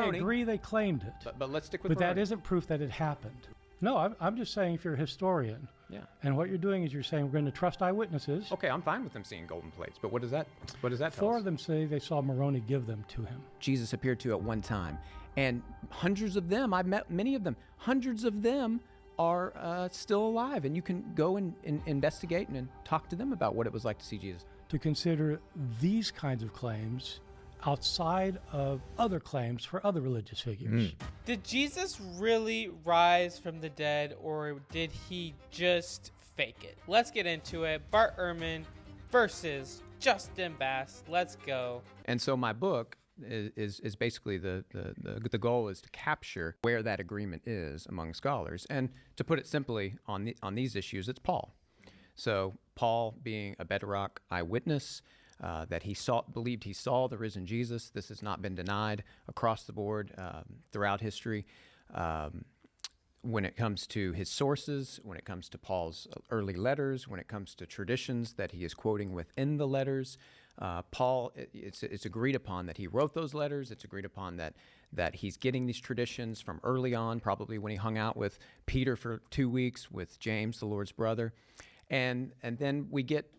Moroni. I agree they claimed it. But let's stick with But that Moroni. isn't proof that it happened. No, I'm just saying if you're a historian, Yeah. and what you're doing is you're saying we're going to trust eyewitnesses. Okay, I'm fine with them seeing golden plates, but what does that tell Four us? of them say they saw Moroni give them to him. Jesus appeared to at one time, and hundreds of them, I've met many of them, hundreds of them are still alive, and you can go and investigate and talk to them about what it was like to see Jesus. To consider these kinds of claims outside of other claims for other religious figures. Did Jesus really rise from the dead, or did he just fake it? Let's get into it. Bart Ehrman versus Justin Bass. Let's go. And so my book is basically the goal is to capture where that agreement is among scholars. And to put it simply, on these issues, it's Paul. So Paul being a Bedrock eyewitness, that believed he saw the risen Jesus. This has not been denied across the board throughout history. When it comes to his sources, when it comes to Paul's early letters, when it comes to traditions that he is quoting within the letters, Paul, it's agreed upon that he wrote those letters. It's agreed upon that he's getting these traditions from early on, probably when he hung out with Peter for 2 weeks, with James, the Lord's brother. And then we get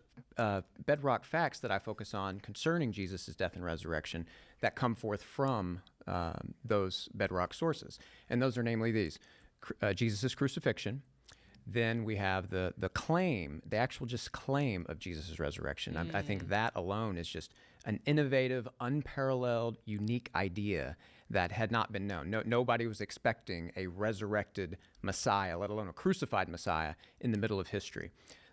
bedrock facts that I focus on concerning Jesus' death and resurrection that come forth from those bedrock sources. And those are namely these: Jesus' crucifixion. Then we have the claim, the actual just claim of Jesus' resurrection. I think that alone is just an innovative, unparalleled, unique idea that had not been known. Nobody was expecting a resurrected Messiah, let alone a crucified Messiah, in the middle of history.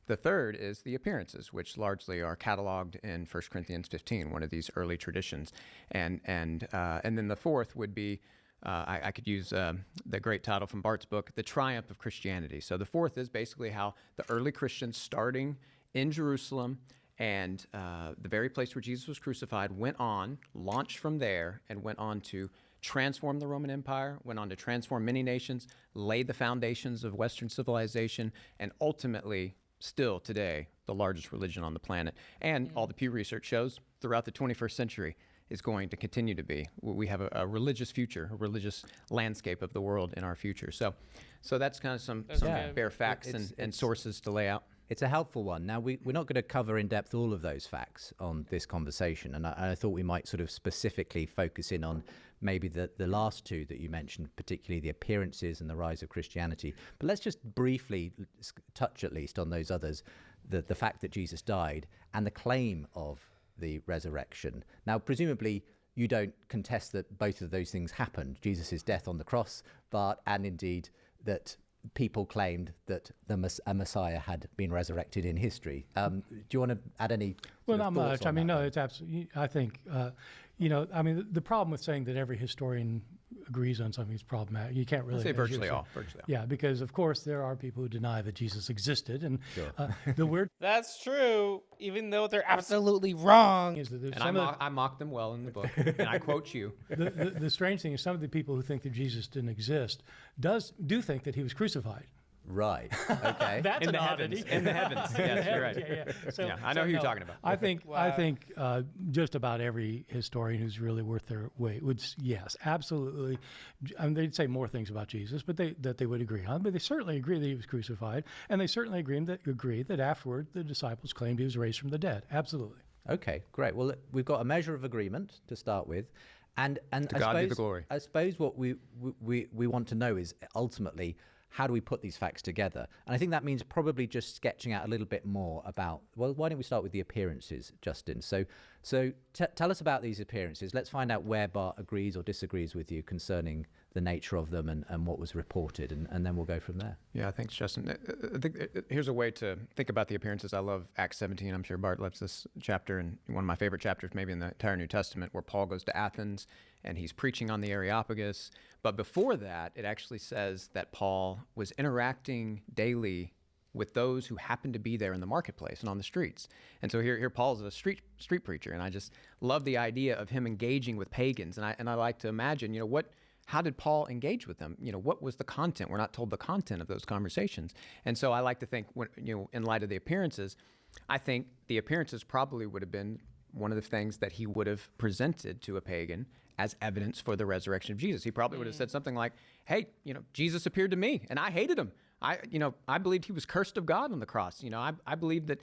The third is the appearances, which largely are cataloged in 1 Corinthians 15, one of these early traditions. And then the fourth would be, I could use the great title from Bart's book, The Triumph of Christianity. So the fourth is basically how the early Christians, starting in Jerusalem and the very place where Jesus was crucified, launched from there, and went on to transform the Roman Empire, went on to transform many nations, laid the foundations of Western civilization, and ultimately, still today, the largest religion on the planet. And all the Pew Research shows throughout the 21st century is going to continue to be. We have a religious future, a religious landscape of the world in our future. So that's kind of some bare facts and sources to lay out. It's a helpful one. Now, we're not going to cover in depth all of those facts on this conversation, and I thought we might sort of specifically focus in on maybe the last two that you mentioned, particularly the appearances and the rise of Christianity. But let's just briefly touch at least on those others, the fact that Jesus died and the claim of the resurrection. Now, presumably, you don't contest that both of those things happened, Jesus' death on the cross, and indeed that people claimed that a Messiah had been resurrected in history. Do you want to add any? Well, not much. I mean, no, it's absolutely. I think, the problem with saying that every historian agrees on something is problematic. You can't really say virtually all. Yeah, because of course there are people who deny that Jesus existed, and the weird. That's true, even though they're absolutely wrong. Is that And I mock them well in the book, and I quote you. The strange thing is some of the people who think that Jesus didn't exist do think that he was crucified. Right. Okay. That's in an the oddity. heavens. In the heavens. Yes, you're right. Yeah. So, I know who you're talking about. I think just about every historian who's really worth their weight would, yes, absolutely. I mean, they'd say more things about Jesus, but that they would agree on. But they certainly agree that he was crucified, and they certainly agree that afterward the disciples claimed he was raised from the dead. Absolutely. Okay, great. Well, we've got a measure of agreement to start with, and to God be the glory. I suppose what we want to know is ultimately, how do we put these facts together? And I think that means probably just sketching out a little bit more about, well, why don't we start with the appearances, Justin? So tell us about these appearances. Let's find out where Bart agrees or disagrees with you concerning the nature of them and what was reported, and then we'll go from there. Yeah, thanks, Justin. I think here's a way to think about the appearances. I love Acts 17. I'm sure Bart loves this chapter, and one of my favorite chapters maybe in the entire New Testament, where Paul goes to Athens and he's preaching on the Areopagus. But before that, it actually says that Paul was interacting daily with those who happened to be there in the marketplace and on the streets. And so here Paul's a street preacher, and I just love the idea of him engaging with pagans. And I like to imagine, how did Paul engage with them? What was the content? We're not told the content of those conversations. And so I like to think, in light of the appearances, I think the appearances probably would have been one of the things that he would have presented to a pagan as evidence for the resurrection of Jesus. He probably would have said something like, hey, Jesus appeared to me and I hated him. I believed he was cursed of God on the cross. I believed that,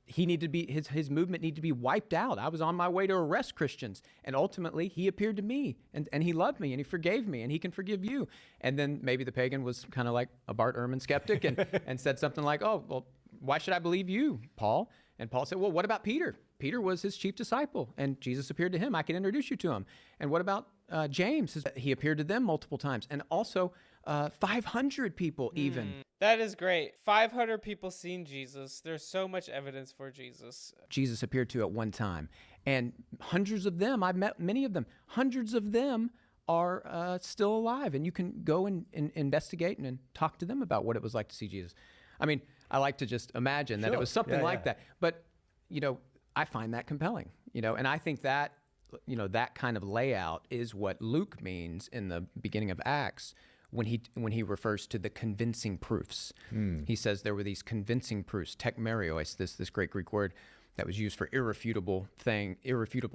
he needed to be, his movement needed to be wiped out. I was on my way to arrest Christians. And ultimately he appeared to me and he loved me and he forgave me and he can forgive you. And then maybe the pagan was kind of like a Bart Ehrman skeptic and said something like, oh, well, why should I believe you, Paul? And Paul said, well, what about Peter? Peter was his chief disciple and Jesus appeared to him. I can introduce you to him. And what about James? He appeared to them multiple times. And also 500 people even. That is great. 500 people seen Jesus. There's so much evidence for Jesus. Jesus appeared to at one time. And hundreds of them, I've met many of them, hundreds of them are still alive. And you can go and investigate and talk to them about what it was like to see Jesus. I mean, I like to just imagine that it was something like that. But, I find that compelling, and I think that, that kind of layout is what Luke means in the beginning of Acts when he refers to the convincing proofs. He says there were these convincing proofs, tekmerios, this great Greek word that was used for irrefutable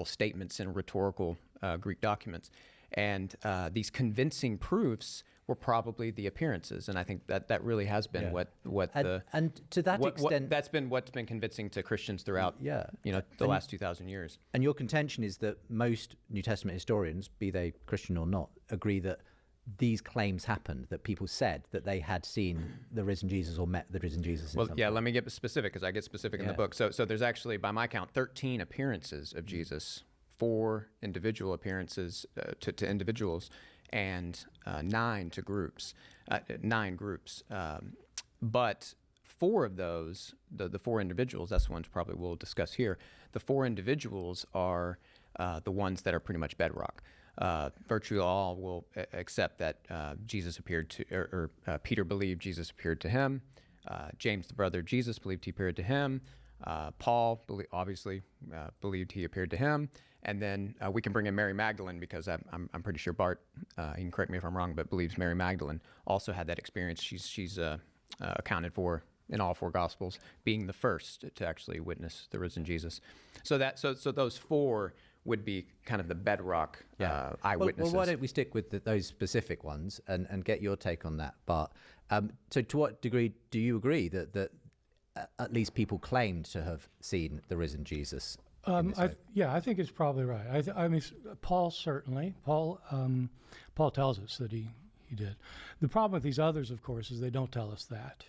statements in rhetorical Greek documents. And these convincing proofs were probably the appearances, and I think that really has been and to that extent, that's been what's been convincing to Christians throughout the last 2,000 years. And your contention is that most New Testament historians, be they Christian or not, agree that these claims happened, that people said that they had seen the risen Jesus or met the risen Jesus. Well, let me get specific, because I get specific in the book. So there's actually, by my count, 13 appearances of Jesus, 4 individual appearances to individuals, and 9 to groups, 9 groups. But 4 of those, the 4 individuals, that's the ones probably we'll discuss here. The 4 individuals are the ones that are pretty much bedrock. Virtually all will accept that Jesus appeared to, or Peter believed Jesus appeared to him. James, the brother of Jesus, believed he appeared to him. Paul obviously believed he appeared to him. And then we can bring in Mary Magdalene, because I'm pretty sure Bart, he can correct me if I'm wrong, but believes Mary Magdalene also had that experience. She's accounted for in all 4 Gospels, being the first to actually witness the risen Jesus. So those 4 would be kind of the bedrock eyewitnesses. Well, why don't we stick with those specific ones and get your take on that, Bart? So to what degree do you agree that at least people claimed to have seen the risen Jesus? I think it's probably right. I mean, Paul certainly. Paul tells us that he did. The problem with these others, of course, is they don't tell us that.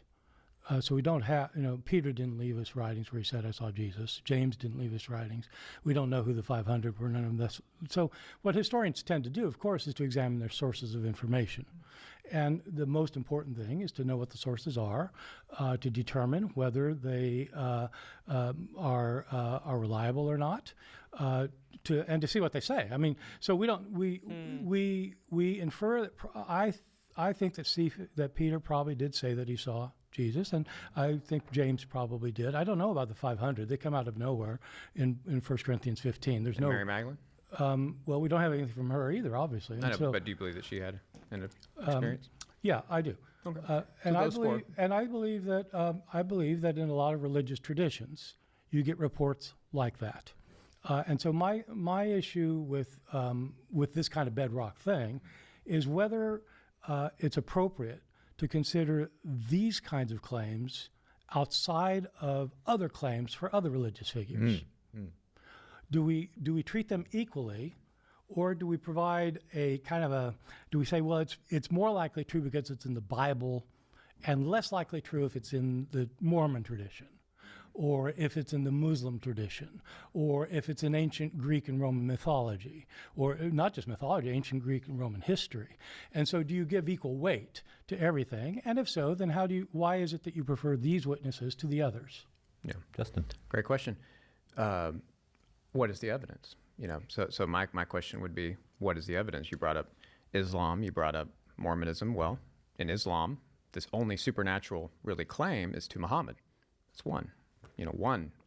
So we don't have, Peter didn't leave us writings where he said, I saw Jesus. James didn't leave us writings. We don't know who the 500 were. None of this. So what historians tend to do, of course, is to examine their sources of information. And the most important thing is to know what the sources are, to determine whether they are reliable or not, and to see what they say. I mean, so we infer that. I think that Peter probably did say that he saw Jesus, and I think James probably did. I don't know about the 500. They come out of nowhere in 1 Corinthians 15. There's no Mary Magdalene? Well, we don't have anything from her either, obviously. I know, but do you believe that she had an experience? Yeah, I do. Okay. And I believe that in a lot of religious traditions, you get reports like that. And so my issue with this kind of bedrock thing is whether it's appropriate to consider these kinds of claims outside of other claims for other religious figures. Do we treat them equally, or do we provide a kind of do we say, well, it's more likely true because it's in the Bible and less likely true if it's in the Mormon tradition, or if it's in the Muslim tradition, or if it's in ancient Greek and Roman mythology, or not just mythology, ancient Greek and Roman history. And so do you give equal weight to everything? And if so, then why is it that you prefer these witnesses to the others? Yeah, Justin. Great question. What is the evidence? So my question would be, what is the evidence? You brought up Islam, you brought up Mormonism. Well, in Islam, this only supernatural really claim is to Muhammad. It's one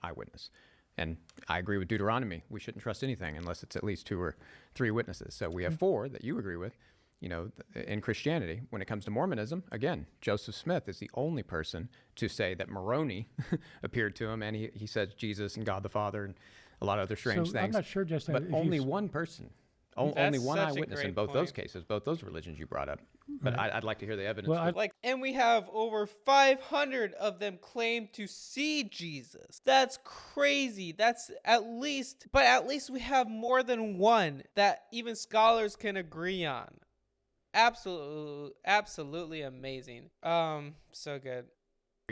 eyewitness. And I agree with Deuteronomy. We shouldn't trust anything unless it's at least 2 or 3 witnesses. So we have 4 that you agree with. In Christianity, when it comes to Mormonism, again, Joseph Smith is the only person to say that Moroni appeared to him, and he says Jesus and God the Father and a lot of other strange things. I'm not sure, Justin. But only one person Only one such a eyewitness in great both those point. cases, both those religions you brought up. But Right. I'd like to hear the evidence. Well, for- And we have over 500 of them claim to see Jesus. That's crazy. That's at least we have more than one that even scholars can agree on. Absolutely amazing. So good.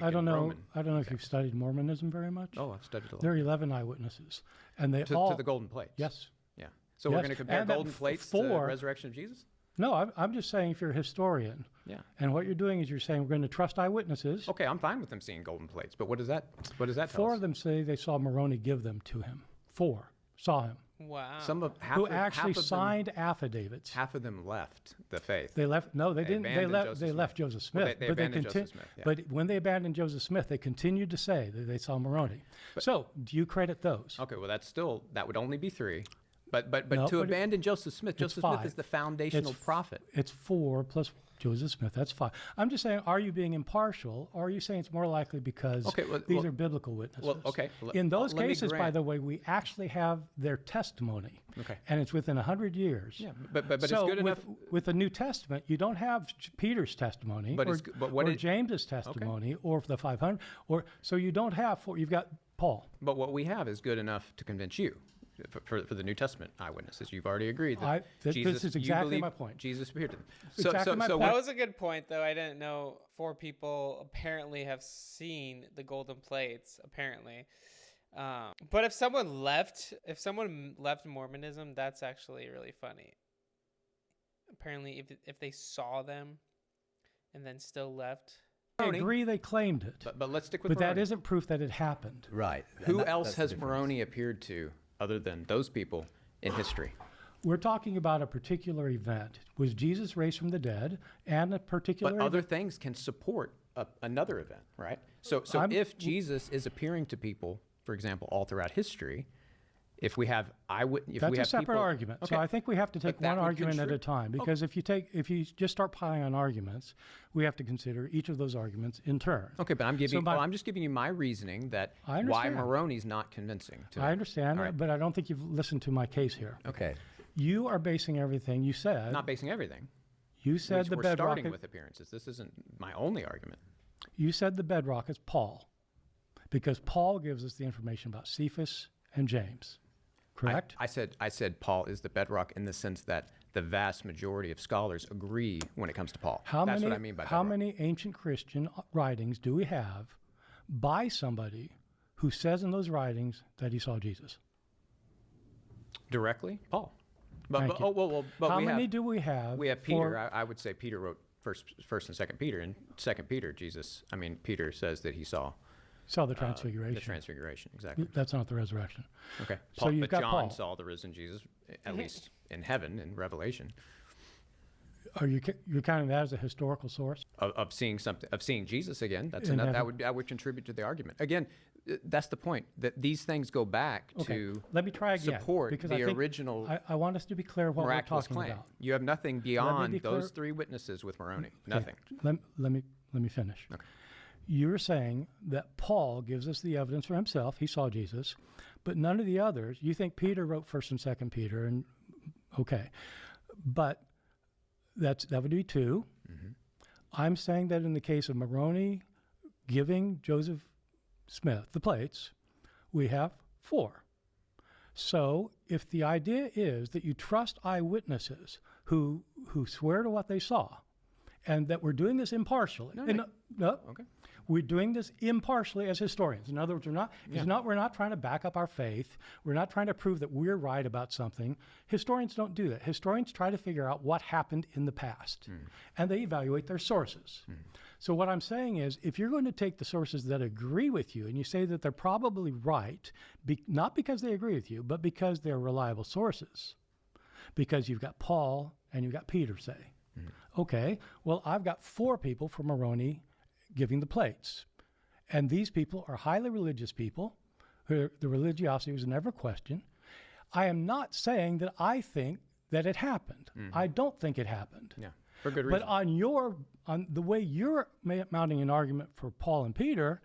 I don't freaking know. Roman I don't know if example. you've studied Mormonism very much. Oh, I've studied a lot. There are 11 eyewitnesses, and they To all the golden plates. yes. Yeah. So we're Yes. going to compare And that golden plates to four- resurrection of Jesus? No, I'm just saying if you're a historian, Yeah. and what you're doing is you're saying we're going to trust eyewitnesses. Okay, I'm fine with them seeing golden plates, but what does that tell Four us? of them say they saw Moroni give them to him. 4 saw him. Wow. Some of half Who of, actually half of signed affidavits. Half of them left the faith. They left. No, they didn't. They abandoned left. Joseph They Smith. left Joseph Well, Smith. they but abandoned Joseph Smith, yeah. But when they abandoned Joseph Smith, they continued to say that they saw Moroni. So, do you credit those? Okay, well that would only be 3. But No, to but abandon Joseph Smith, Joseph Smith 5. is the foundational prophet. It's 4 plus Joseph Smith. That's 5. I'm just saying, are you being impartial, or are you saying it's more likely because these are biblical witnesses? Well, okay. In those let me cases, by grant- the way, we actually have their testimony. Okay. And it's within 100 years. Yeah, but it's So good enough. with the New Testament, you don't have Peter's testimony But or, it's g- but what or it- James's testimony or the 500, so you don't have 4. You've got Paul. But what we have is good enough to convince you. For the New Testament eyewitnesses, you've already agreed that This Jesus. is you exactly believe my point. Jesus appeared to them. Exactly my point. That was a good point, though. I didn't know 4 people apparently have seen the golden plates. Apparently, but if someone left Mormonism, that's actually really funny. Apparently, if they saw them and then still left. I agree they claimed it, But let's stick with but that Moroni. isn't proof that it happened. Right. And Who that- else that's the has difference. Moroni appeared to other than those people in history? We're talking about a particular event. Was Jesus raised from the dead and a particular But other things can support another event, right? So if Jesus is appearing to people, for example, all throughout history, if we have eyewitness, That's a separate argument. Okay. So I think we have to take that one would argument at a contribute- time, because if you just start piling on arguments, we have to consider each of those arguments in turn. Okay, but I'm giving. So my- I'm just giving you my reasoning that I why understand. Moroni's not convincing. To I me. understand, All right. but I don't think you've listened to my case here. Okay. You are basing everything you said. Not basing everything. You said the We're bedrock. starting with appearances. This isn't my only argument. You said the bedrock is Paul, because Paul gives us the information about Cephas and James. Correct? I said Paul is the bedrock in the sense that the vast majority of scholars agree when it comes to Paul. That's what I mean by how bedrock. many ancient Christian writings do we have by somebody who says in those writings that he saw Jesus? Directly, Paul. But, Thank but, you. oh, well, but How we many have, do we have? we have for- Peter. I would say Peter wrote first and second Peter. And second Peter, Peter says that he saw saw the the transfiguration. transfiguration. Exactly. That's not the resurrection. Okay. So you've but got John Paul. saw the risen Jesus, at least in heaven, in Revelation, You're counting that as a historical source? of seeing something, of seeing Jesus again. That's In enough. heaven. That would contribute to the argument. Again, that's the point. That these things go back Okay. to Let me try again. support because the I think original I want us to be clear what we're miraculous talking claim. about. You have nothing beyond be those clear. 3 witnesses with Moroni. Okay, Nothing. Let me finish. Okay. You're saying that Paul gives us the evidence for himself. He saw Jesus, but none of the others. You think Peter wrote 1st and 2nd Peter, and okay, but that would be 2. Mm-hmm. I'm saying that in the case of Moroni giving Joseph Smith the plates, we have 4. So if the idea is that you trust eyewitnesses who swear to what they saw, and that we're doing this impartially, no, Okay. we're doing this impartially as historians. In other words, we're not trying to back up our faith. We're not trying to prove that we're right about something. Historians don't do that. Historians try to figure out what happened in the past, and they evaluate their sources. So what I'm saying is, if you're going to take the sources that agree with you and you say that they're probably right, not because they agree with you, but because they're reliable sources, because you've got Paul and you've got Peter, say, okay, well, I've got 4 people from Moroni giving the plates. And these people are highly religious people. The religiosity was never questioned. I am not saying that I think that it happened. I don't think it happened. Yeah. For good reason. But on the way you're mounting an argument for Paul and Peter,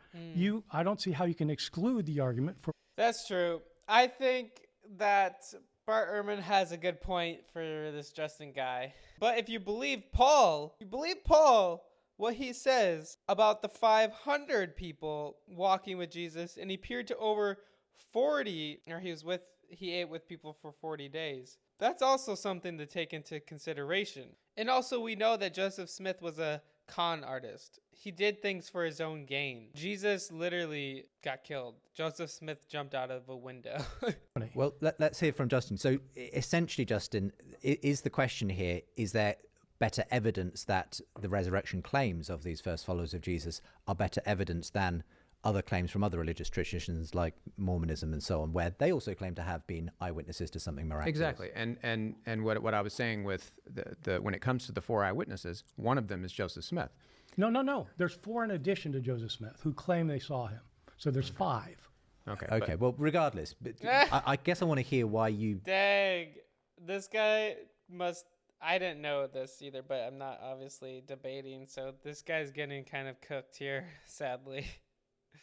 I don't see how you can exclude the argument for. That's true. I think that Bart Ehrman has a good point for this Justin guy. But if you believe Paul, what he says about the 500 people walking with Jesus, and he appeared to over 40, or he ate with people for 40 days. That's also something to take into consideration. And also we know that Joseph Smith was a con artist. He did things for his own gain. Jesus literally got killed. Joseph Smith jumped out of a window. Well, let's hear from Justin. So essentially, Justin, is the question here, is there better evidence that the resurrection claims of these first followers of Jesus are better evidence than other claims from other religious traditions like Mormonism and so on, where they also claim to have been eyewitnesses to something miraculous? Exactly. And what I was saying with the when it comes to the 4 eyewitnesses, one of them is Joseph Smith. No. There's 4 in addition to Joseph Smith who claim they saw him. So there's 5. Okay. Well, regardless, but I guess I want to hear why you... Dang, this guy must... I didn't know this either, but I'm not obviously debating, so this guy's getting kind of cooked here, sadly.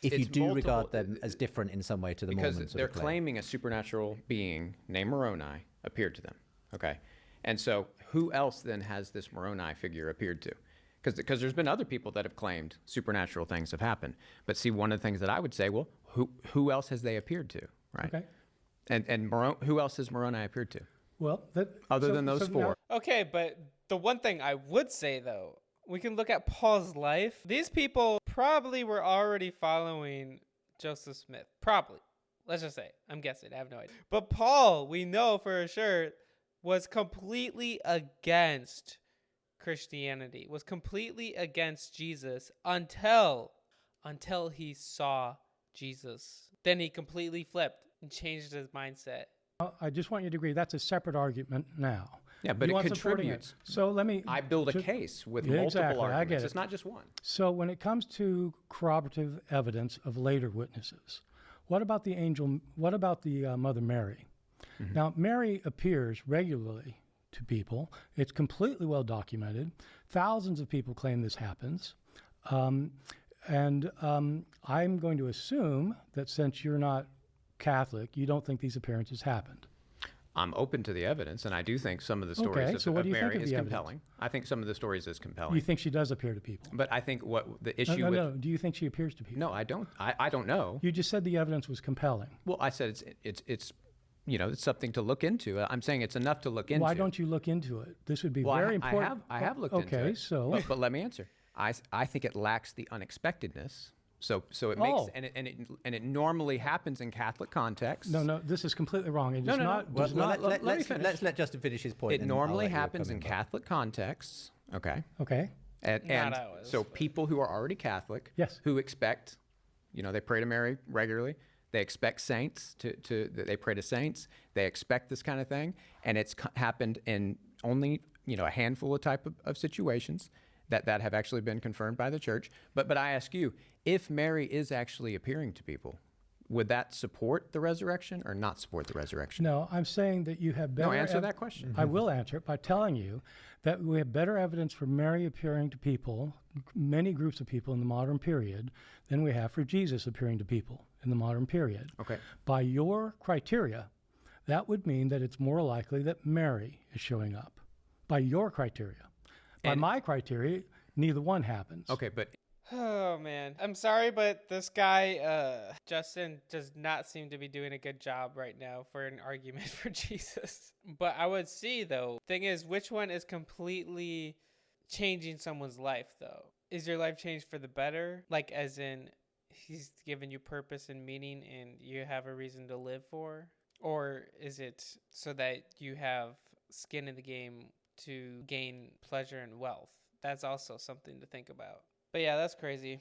If you It's do multiple- regard them as different in some way to the because Mormons, they're claiming a supernatural being named Moroni appeared to them. Okay. And so who else then has this Moroni figure appeared to? Because there's been other people that have claimed supernatural things have happened. But see, one of the things that I would say, well, who else has they appeared to, right? Okay. And who else has Moroni appeared to? Well, Other than those 4. Okay, but the one thing I would say, though, we can look at Paul's life. These people probably were already following Joseph Smith. Probably. Let's just say. I'm guessing. I have no idea. But Paul, we know for sure, was completely against Christianity, was completely against Jesus until he saw Jesus. Then he completely flipped and changed his mindset. I just want you to agree that's a separate argument now. Yeah, but You it want supporting contributes. So let me... I build a case with Yeah, multiple exactly. I arguments. get it. It's not just one. So when it comes to corroborative evidence of later witnesses, what about the angel? What about the Mother Mary? Mm-hmm. Now, Mary appears regularly to people. It's completely well documented. Thousands of people claim this happens. I'm going to assume that since you're not Catholic, you don't think these appearances happened. I'm open to the evidence, and I do think some of the stories Okay, so what of do you think Mary of is the evidence? compelling. I think some of the stories is compelling. You think she does appear to people? But I think what the issue No, with... no. Do you think she appears to people? No, I don't. I don't know. You just said the evidence was compelling. Well, I said it's it's something to look into. I'm saying it's enough to look into. Why don't you look into it? This would be Well, very important. I have looked into it. Okay, so... But let me answer. I think it lacks the unexpectedness. So it makes and it normally happens in Catholic contexts. No, this is completely wrong. It does not. Well, does not let me finish. Let's let Justin finish his point. It and I'll normally let you happens come in back. Catholic contexts. Okay. Okay. And always, so but- people who are already Catholic, Yes. who expect, they pray to Mary regularly. They expect saints they pray to saints. They expect this kind of thing, and it's happened in only a handful of type of situations that have actually been confirmed by the church. But I ask you, if Mary is actually appearing to people, would that support the resurrection or not support the resurrection? No, I'm saying that you have better... No, answer that question. I will answer it by telling you that we have better evidence for Mary appearing to people, many groups of people in the modern period, than we have for Jesus appearing to people in the modern period. Okay. By your criteria, that would mean that it's more likely that Mary is showing up. By your criteria. By my criteria, neither one happens. Okay, but Oh, man. I'm sorry, but this guy, Justin, does not seem to be doing a good job right now for an argument for Jesus. But I would see, though, thing is, which one is completely changing someone's life, though? Is your life changed for the better? Like, as in, he's given you purpose and meaning and you have a reason to live for? Or is it so that you have skin in the game to gain pleasure and wealth? That's also something to think about. But yeah, that's crazy.